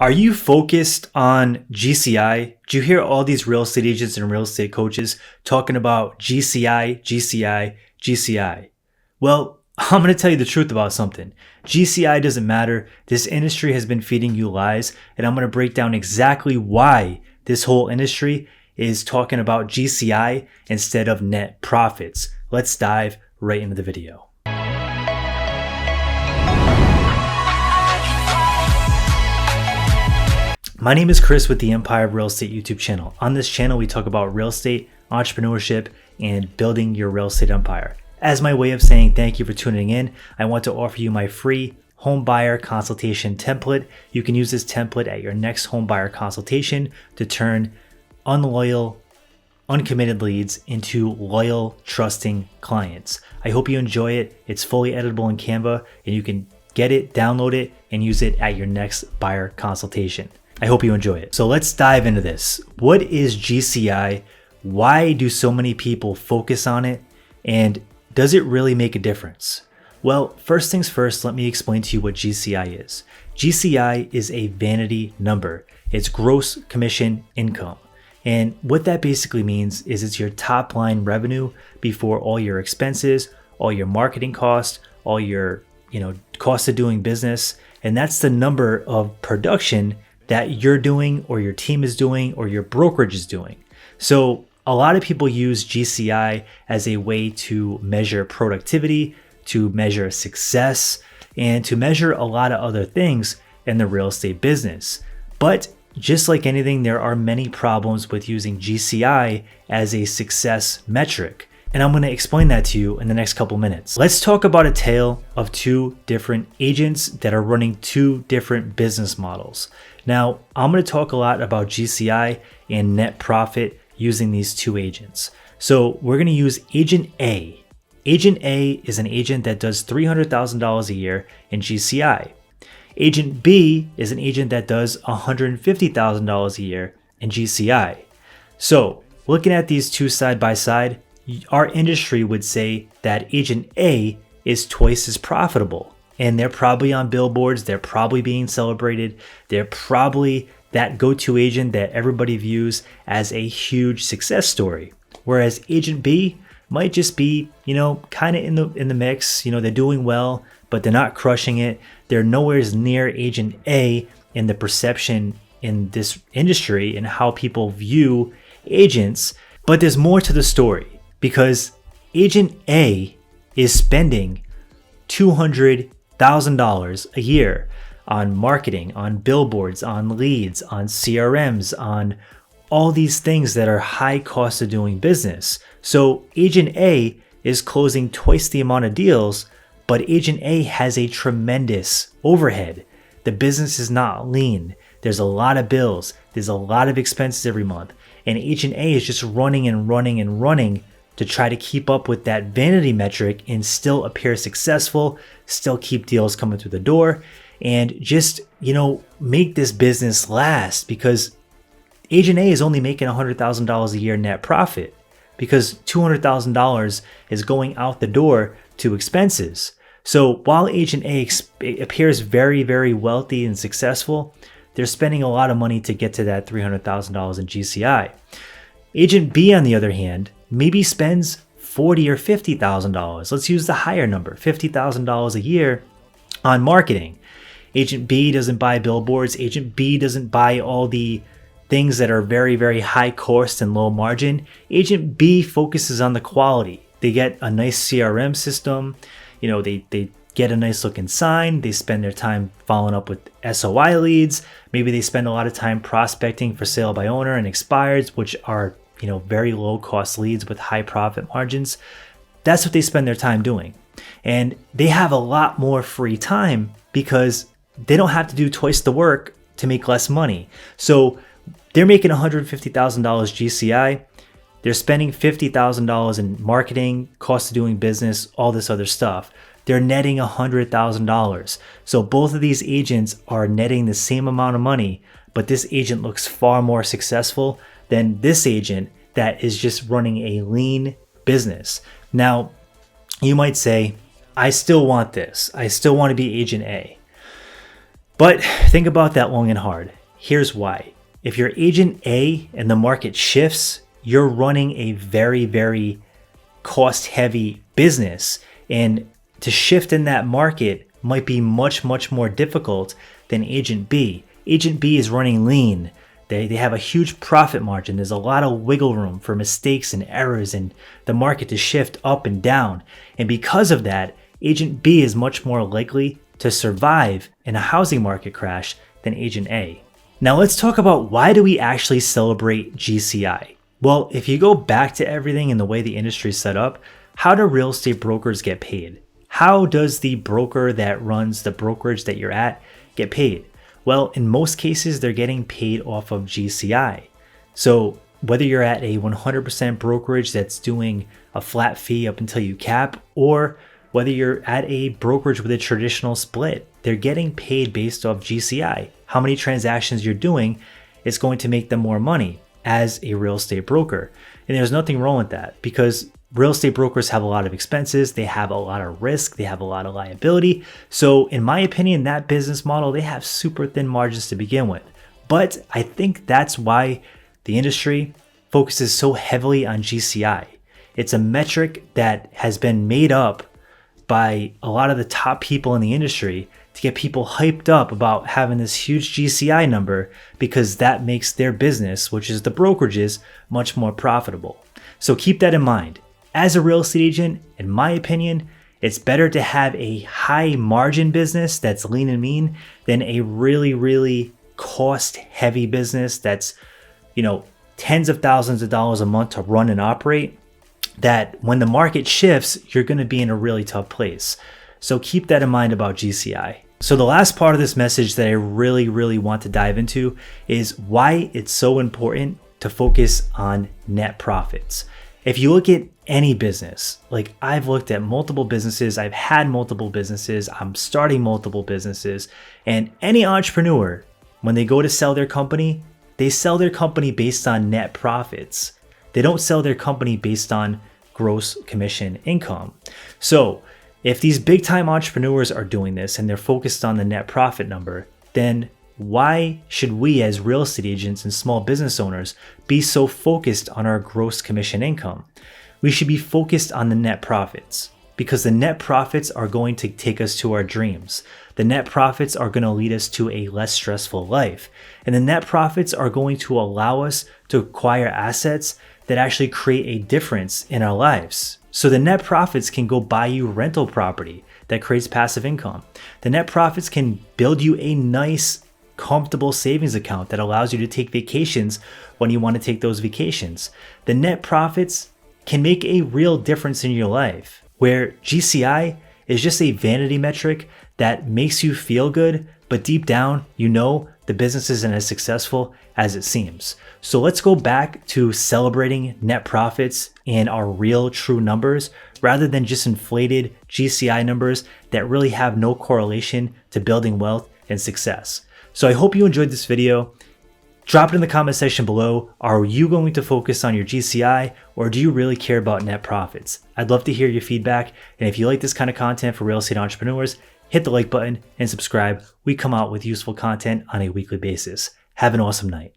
Are you focused on GCI? Do you hear all these real estate agents and real estate coaches talking about GCI, GCI, GCI? Well, I'm going to tell you the truth about something. GCI doesn't matter. This industry has been feeding you lies, and I'm going to break down exactly why this whole industry is talking about GCI instead of net profits. Let's dive right into the video. My name is Chris with the Empire of Real Estate YouTube channel. On this channel, we talk about real estate, entrepreneurship, and building your real estate empire. As my way of saying thank you for tuning in, I want to offer you my free home buyer consultation template. You can use this template at your next home buyer consultation to turn unloyal, uncommitted leads into loyal, trusting clients. I hope you enjoy it. It's fully editable in Canva, and you can get it, download it, and use it at your next buyer consultation. I hope you enjoy it. So let's dive into this. What is GCI? Why do so many people focus on it? And does it really make a difference? Well, first things first, let me explain to you what GCI is. GCI is a vanity number. It's gross commission income. And what that basically means is it's your top line revenue before all your expenses, all your marketing costs, all your, cost of doing business. And that's the number of production that you're doing or your team is doing or your brokerage is doing. So a lot of people use GCI as a way to measure productivity, to measure success, and to measure a lot of other things in the real estate business. But just like anything, there are many problems with using GCI as a success metric. And I'm going to explain that to you in the next couple minutes. Let's talk about a tale of two different agents that are running two different business models. Now, I'm going to talk a lot about GCI and net profit using these two agents. So we're going to use Agent A. Agent A is an agent that does $300,000 a year in GCI. Agent B is an agent that does $150,000 a year in GCI. So looking at these two side by side, our industry would say that Agent A is twice as profitable, and they're probably on billboards, they're probably being celebrated, they're probably that go-to agent that everybody views as a huge success story. Whereas Agent B might just be, kind of in the mix, they're doing well, but they're not crushing it. They're nowhere near Agent A in the perception in this industry and how people view agents. But there's more to the story. Because Agent A is spending $200,000 a year on marketing, on billboards, on leads, on CRMs, on all these things that are high cost of doing business. So Agent A is closing twice the amount of deals, but Agent A has a tremendous overhead. The business is not lean. There's a lot of bills. There's a lot of expenses every month. And Agent A is just running and running and running to try to keep up with that vanity metric and still appear successful, still keep deals coming through the door, and just, make this business last, because Agent A is only making $100,000 a year net profit because $200,000 is going out the door to expenses. So while Agent A appears very, very wealthy and successful, they're spending a lot of money to get to that $300,000 in GCI. Agent B, on the other hand, maybe spends $40,000 or $50,000. Let's use the higher number, $50,000 a year on marketing. Agent B doesn't buy billboards. Agent B doesn't buy all the things that are very, very high cost and low margin. Agent B focuses on the quality. They get a nice CRM system. They get a nice looking sign. They spend their time following up with SOI leads. Maybe they spend a lot of time prospecting for sale by owner and expireds, which are very low cost leads with high profit margins. That's what they spend their time doing. And they have a lot more free time because they don't have to do twice the work to make less money. So they're making $150,000 GCI. They're spending $50,000 in marketing, cost of doing business, all this other stuff. They're netting $100,000. So both of these agents are netting the same amount of money, but this agent looks far more successful than this agent that is just running a lean business. Now, you might say, I still want this. I still want to be Agent A. But think about that long and hard. Here's why. If you're agent A and the market shifts, you're running a very, very cost heavy business, and to shift in that market might be much, much more difficult than agent B. Agent B is running lean. They have a huge profit margin. There's a lot of wiggle room for mistakes and errors and the market to shift up and down. And because of that, agent B is much more likely to survive in a housing market crash than agent A. Now let's talk about, why do we actually celebrate GCI? Well, if you go back to everything and the way the industry is set up, how do real estate brokers get paid? How does the broker that runs the brokerage that you're at get paid? Well, in most cases, they're getting paid off of GCI. So whether you're at a 100% brokerage that's doing a flat fee up until you cap, or whether you're at a brokerage with a traditional split, they're getting paid based off GCI. How many transactions you're doing is going to make them more money as a real estate broker. And there's nothing wrong with that, because real estate brokers have a lot of expenses, they have a lot of risk, they have a lot of liability. So in my opinion, that business model, they have super thin margins to begin with. But I think that's why the industry focuses so heavily on GCI. It's a metric that has been made up by a lot of the top people in the industry to get people hyped up about having this huge GCI number, because that makes their business, which is the brokerages, much more profitable. So keep that in mind. As a real estate agent, in my opinion, it's better to have a high margin business that's lean and mean than a really, really cost heavy business that's, tens of thousands of dollars a month to run and operate, that when the market shifts, you're going to be in a really tough place. So keep that in mind about GCI. So the last part of this message that I really, really want to dive into is why it's so important to focus on net profits. If you look at any business, like I've looked at multiple businesses, I've had multiple businesses, I'm starting multiple businesses, and any entrepreneur, when they go to sell their company, they sell their company based on net profits. They don't sell their company based on gross commission income. So if these big time entrepreneurs are doing this and they're focused on the net profit number, then why should we as real estate agents and small business owners be so focused on our gross commission income? We should be focused on the net profits, because the net profits are going to take us to our dreams. The net profits are going to lead us to a less stressful life. And the net profits are going to allow us to acquire assets that actually create a difference in our lives. So the net profits can go buy you rental property that creates passive income. The net profits can build you a nice, comfortable savings account that allows you to take vacations when you want to take those vacations. The net profits can make a real difference in your life, where GCI is just a vanity metric that makes you feel good, but deep down, the business isn't as successful as it seems. So let's go back to celebrating net profits and our real true numbers, rather than just inflated GCI numbers that really have no correlation to building wealth and success. So I hope you enjoyed this video. Drop it in the comment section below. Are you going to focus on your GCI, or do you really care about net profits? I'd love to hear your feedback. And if you like this kind of content for real estate entrepreneurs, hit the like button and subscribe. We come out with useful content on a weekly basis. Have an awesome night.